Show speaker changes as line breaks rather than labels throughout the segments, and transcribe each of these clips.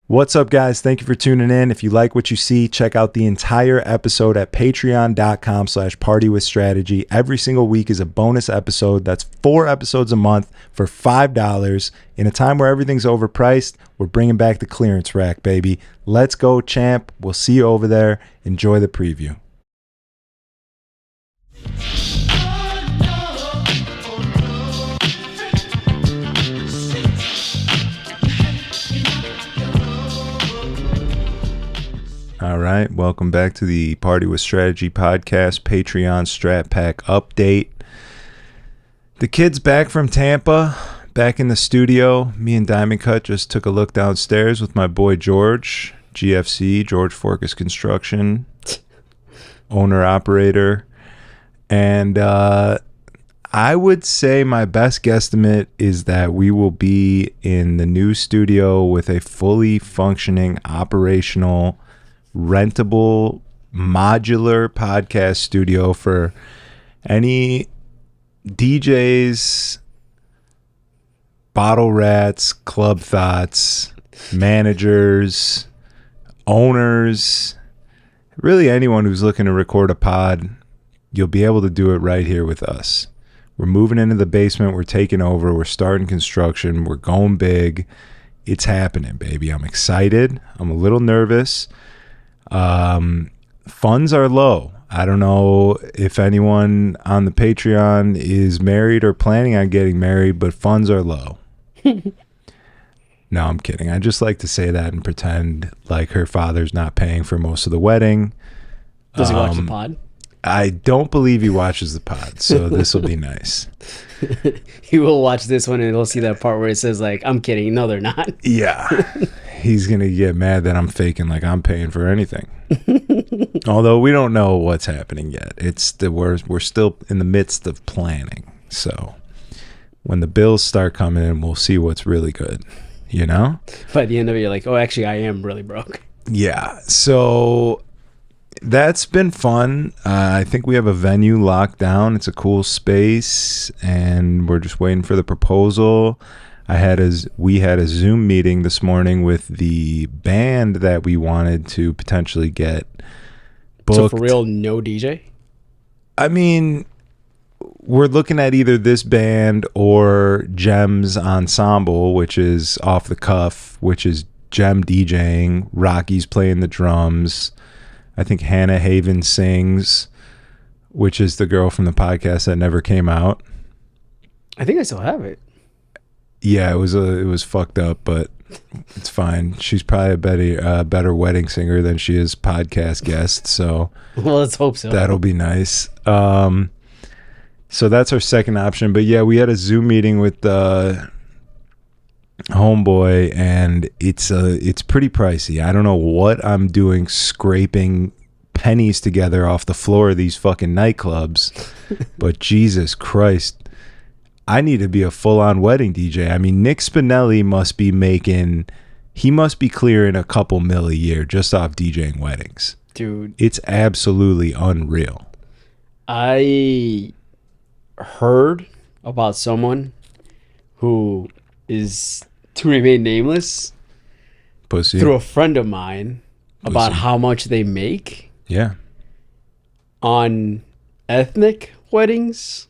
What's up, guys? Thank you for tuning in. If you like what you see, check out the entire episode at patreon.com/partywithstrategy. Every single week is a bonus episode. That's 4 episodes a month for $5. In a time where everything's overpriced, we're bringing back the clearance rack, baby. Let's go, champ. We'll see you over there. Enjoy the preview. All right, welcome back to the Party with Strategy podcast, Patreon Strat-Pack update. The kid's back from Tampa, back in the studio. Me and Diamond Cut just took a look downstairs with my boy George, GFC, George Forkus Construction, owner-operator. And I would say my best guesstimate is that we will be in the new studio with a fully functioning, operational, rentable modular podcast studio for any DJs, bottle rats, club thoughts, managers, owners, really anyone who's looking to record a pod. You'll be able to do it right here with us. We're moving into the basement. We're taking over. We're starting construction. We're going big. It's happening, baby. I'm excited. I'm a little nervous. Funds are low. I don't know if anyone on the Patreon is married or planning on getting married, but funds are low. No, I'm kidding. I just like to say that and pretend like her father's not paying for most of the wedding.
Does he watch the pod?
I don't believe he watches the pod, so this will be nice.
He will watch this one and he'll see that part where it says like, I'm kidding. No, they're not.
Yeah. He's going to get mad that I'm faking like I'm paying for anything. Although we don't know what's happening yet. We're still in the midst of planning. So when the bills start coming in, we'll see what's really good, you know?
By the end of it, you're like, oh, actually, I am really broke.
Yeah. So that's been fun. I think we have a venue locked down. It's a cool space, and we're just waiting for the proposal. We had a Zoom meeting this morning with the band that we wanted to potentially get booked.
So for real, no DJ?
I mean, we're looking at either this band or Gem's Ensemble, which is off the cuff, which is Gem DJing. Rocky's playing the drums. I think Hannah Haven sings, which is the girl from the podcast that never came out.
I think I still have it.
Yeah, it was fucked up, but it's fine. She's probably a better wedding singer than she is podcast guest, so
well, let's hope so.
That'll be nice. So that's our second option. But yeah, we had a Zoom meeting with homeboy, and it's pretty pricey. I don't know what I'm doing scraping pennies together off the floor of these fucking nightclubs, but Jesus Christ, I need to be a full-on wedding DJ. I mean, Nick Spinelli must be clearing a couple mil a year just off DJing weddings.
Dude,
it's absolutely unreal.
I heard about someone who is to remain nameless
Pussy.
through a friend of mine about how much they make on ethnic weddings.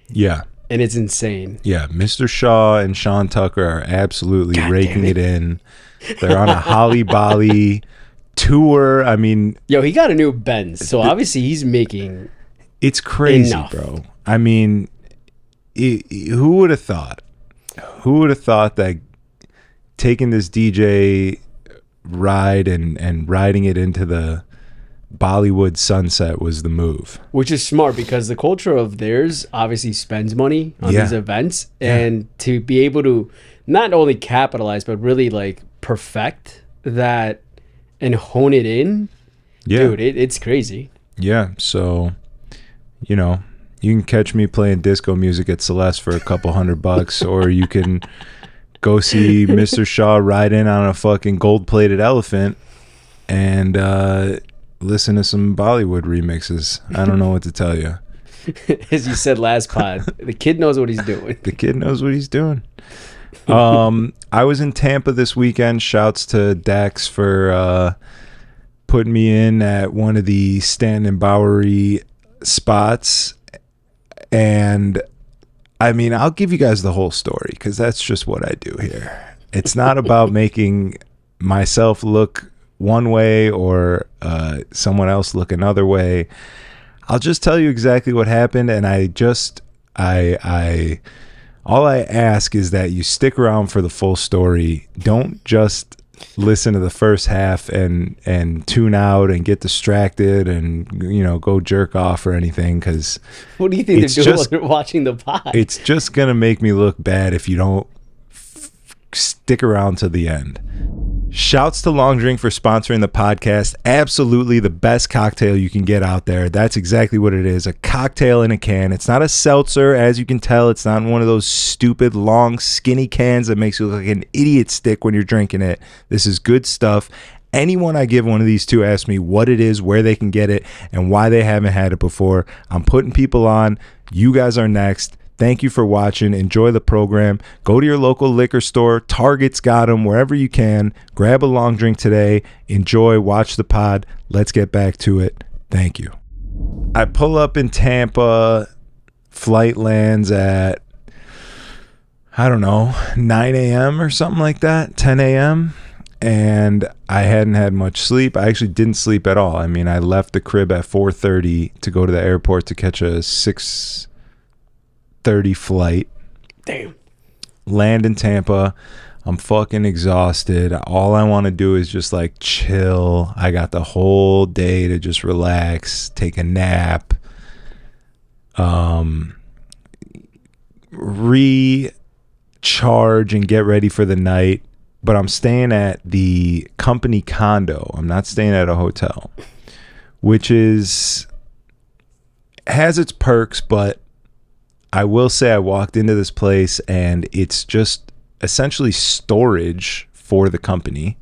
Yeah.
And it's insane.
Yeah, Mr. Shaw and Sean Tucker are absolutely raking it in. They're on a Holly Bolly tour. I mean,
yo, he got a new Benz, so obviously he's making.
It's crazy,
enough.
Bro. I mean, who would have thought? Who would have thought that taking this DJ ride and riding it into the Bollywood sunset was the move?
Which is smart, because the culture of theirs obviously spends money on these events, and to be able to not only capitalize but really like perfect that and hone it in, dude, it's crazy.
Yeah, so you know, you can catch me playing disco music at Celeste for a couple $100, or you can go see Mr. Shaw ride in on a fucking gold-plated elephant and listen to some Bollywood remixes. I don't know what to tell you.
As you said last pod, the kid knows what he's doing.
The kid knows what he's doing. I was in Tampa this weekend. Shouts to Dex for putting me in at one of the Stand and Bowery spots. And I mean, I'll give you guys the whole story because that's just what I do here. It's not about making myself look one way or someone else look another way. I'll just tell you exactly what happened, and I all I ask is that you stick around for the full story. Don't just listen to the first half and tune out and get distracted and go jerk off or anything, because
what do you think they're doing while they're watching the pod?
It's just gonna make me look bad if you don't stick around to the end. Shouts to Long Drink for sponsoring the podcast. Absolutely the best cocktail you can get out there. That's exactly what it is. A cocktail in a can. It's not a seltzer, as you can tell. It's not one of those stupid, long, skinny cans that makes you look like an idiot stick when you're drinking it. This is good stuff. Anyone I give one of these to asks me what it is, where they can get it, and why they haven't had it before. I'm putting people on. You guys are next. Thank you for watching. Enjoy the program. Go to your local liquor store. Target's got them. Wherever you can. Grab a long drink today. Enjoy. Watch the pod. Let's get back to it. Thank you. I pull up in Tampa. Flight lands at, I don't know, 9 a.m. or something like that. 10 a.m. And I hadn't had much sleep. I actually didn't sleep at all. I mean, I left the crib at 4:30 to go to the airport to catch a 6:30 flight.
Damn.
Land in Tampa. I'm fucking exhausted. All I want to do is just like chill. I got the whole day to just relax, take a nap, recharge and get ready for the night. But I'm staying at the company condo. I'm not staying at a hotel, which has its perks, but I will say I walked into this place and it's just essentially storage for the company.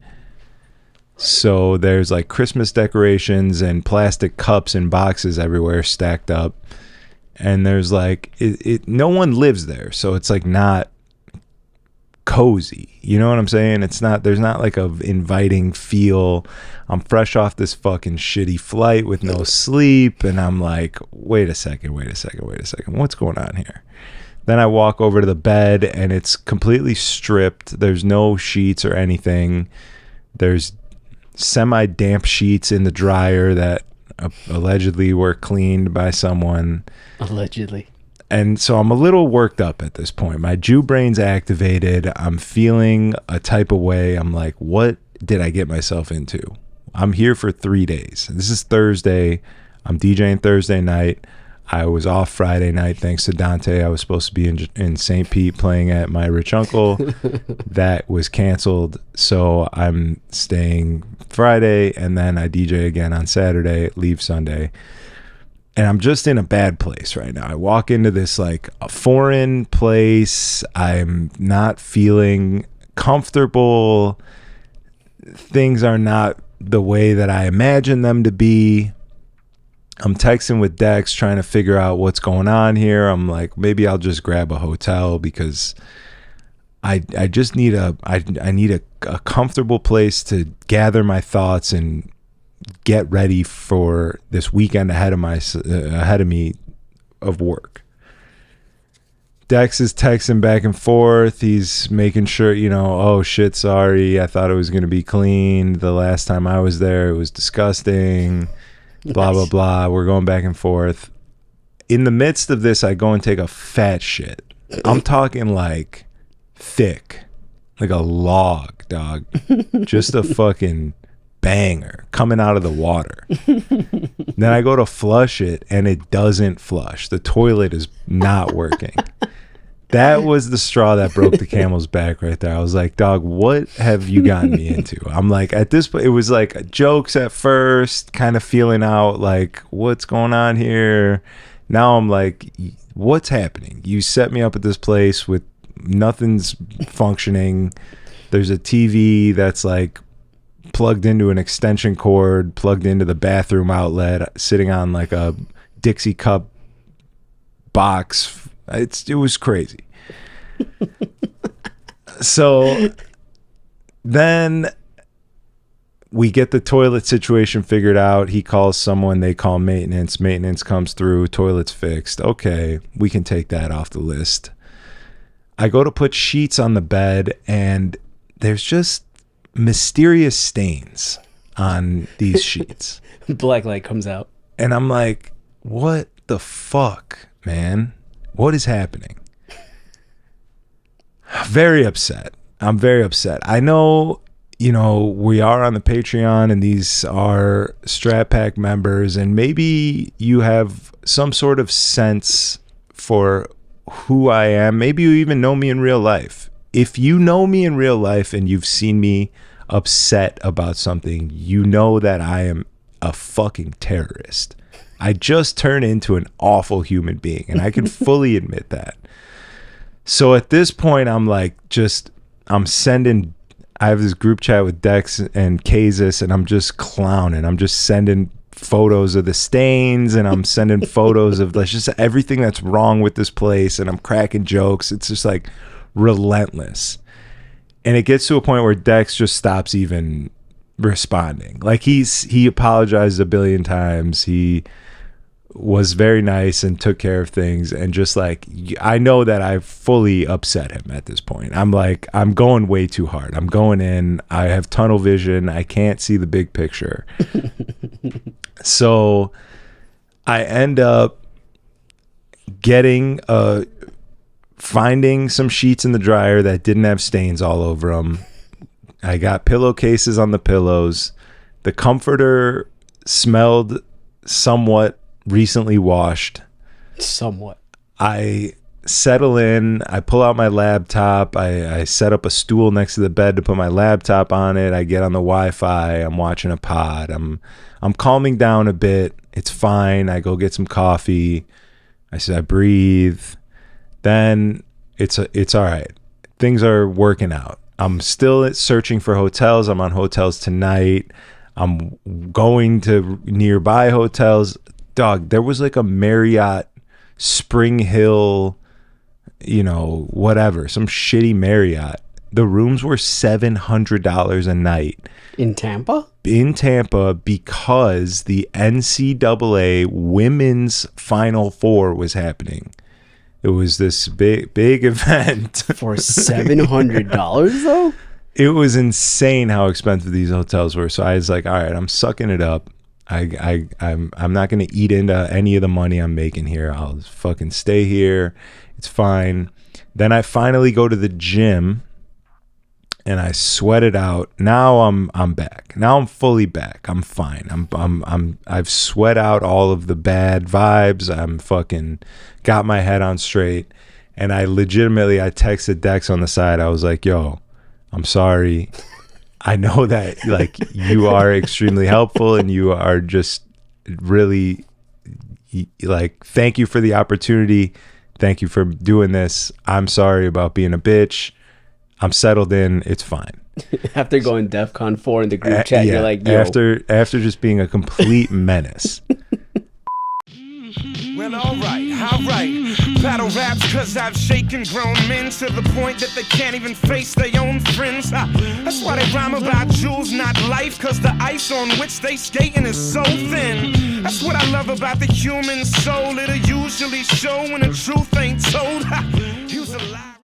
So there's like Christmas decorations and plastic cups and boxes everywhere stacked up. And there's like, no one lives there. So it's like not cozy. You know what I'm saying? There's not like a inviting feel. I'm fresh off this fucking shitty flight with no sleep, and I'm like, wait a second, what's going on here? Then I walk over to the bed and it's completely stripped. There's no sheets or anything. There's semi-damp sheets in the dryer that allegedly were cleaned by someone.
Allegedly.
And so I'm a little worked up at this point. My Jew brain's activated. I'm feeling a type of way. I'm like, what did I get myself into? I'm here for 3 days. This is Thursday. I'm DJing Thursday night. I was off Friday night thanks to Dante. I was supposed to be in St. Pete playing at my rich uncle. That was canceled. So I'm staying Friday, and then I DJ again on Saturday, leave Sunday. And I'm just in a bad place right now. I walk into this like a foreign place. I'm not feeling comfortable. Things are not the way that I imagine them to be. I'm texting with Dex trying to figure out what's going on here. I'm like, maybe I'll just grab a hotel because I just need a comfortable place to gather my thoughts and get ready for this weekend ahead of me of work. Dex is texting back and forth. He's making sure, oh shit, sorry. I thought it was going to be clean. The last time I was there, it was disgusting. Blah, blah, blah. We're going back and forth. In the midst of this, I go and take a fat shit. I'm talking like thick, like a log, dog. Just a fucking banger coming out of the water. Then I go to flush it and it doesn't flush. The toilet is not working. That was the straw that broke the camel's back right there. I was like, dog, what have you gotten me into? I'm like, at this point, it was like jokes at first, kind of feeling out like, what's going on here? Now I'm like, what's happening? You set me up at this place with nothing's functioning. There's a TV that's like plugged into an extension cord, plugged into the bathroom outlet, sitting on like a Dixie cup box. It was crazy. So then we get the toilet situation figured out. He calls someone, they call maintenance. Maintenance comes through, toilet's fixed. Okay, we can take that off the list. I go to put sheets on the bed, and there's just mysterious stains on these sheets.
Black light comes out.
And I'm like, what the fuck, man? What is happening? Very upset. I'm very upset. I know, we are on the Patreon, and these are Strat-Pack members, and maybe you have some sort of sense for who I am. Maybe you even know me in real life. If you know me in real life and you've seen me upset about something, you know that I am a fucking terrorist. I just turn into an awful human being, and I can fully admit that. So at this point, I'm like, I have this group chat with Dex and Kazis, and I'm just clowning. I'm just sending photos of the stains, and I'm sending photos of just everything that's wrong with this place, and I'm cracking jokes. It's just like relentless. And it gets to a point where Dex just stops even responding. Like he apologized a billion times. He was very nice and took care of things, and just like, I know that I fully upset him at this point. I'm like, I'm going way too hard. I'm going in. I have tunnel vision. I can't see the big picture. So I end up finding some sheets in the dryer that didn't have stains all over them. I got pillowcases on the pillows. The comforter smelled somewhat recently washed.
Somewhat.
I settle in. I pull out my laptop. I set up a stool next to the bed to put my laptop on it. I get on the Wi-Fi. I'm watching a pod. I'm calming down a bit. It's fine. I go get some coffee. I breathe. Then it's all right. Things are working out. I'm still searching for hotels. I'm on hotels tonight. I'm going to nearby hotels. Dog, there was like a Marriott Spring Hill, whatever, some shitty Marriott. The rooms were $700 a night.
In Tampa?
In Tampa, because the NCAA Women's Final Four was happening. It was this big event.
For $700 though?
It was insane how expensive these hotels were. So I was like, all right, I'm sucking it up. I'm not going to eat into any of the money I'm making here. I'll just fucking stay here. It's fine. Then I finally go to the gym, and I sweat it out. Now I'm back. Now I'm fully back. I'm fine. I've sweat out all of the bad vibes. I'm fucking got my head on straight. And I texted Dex on the side. I was like, yo, I'm sorry. I know that like you are extremely helpful, and you are just really like, thank you for the opportunity. Thank you for doing this. I'm sorry about being a bitch. I'm settled in. It's fine.
After going DEFCON 4 in the group chat,
yeah,
you're like, yo.
After just being a complete menace.
Well, all right. Battle raps cause I've shaken grown men to the point that they can't even face their own friends. That's why they rhyme about jewels, not life, cause the ice on which they skating is so thin. That's what I love about the human soul. It'll usually show when the truth ain't told.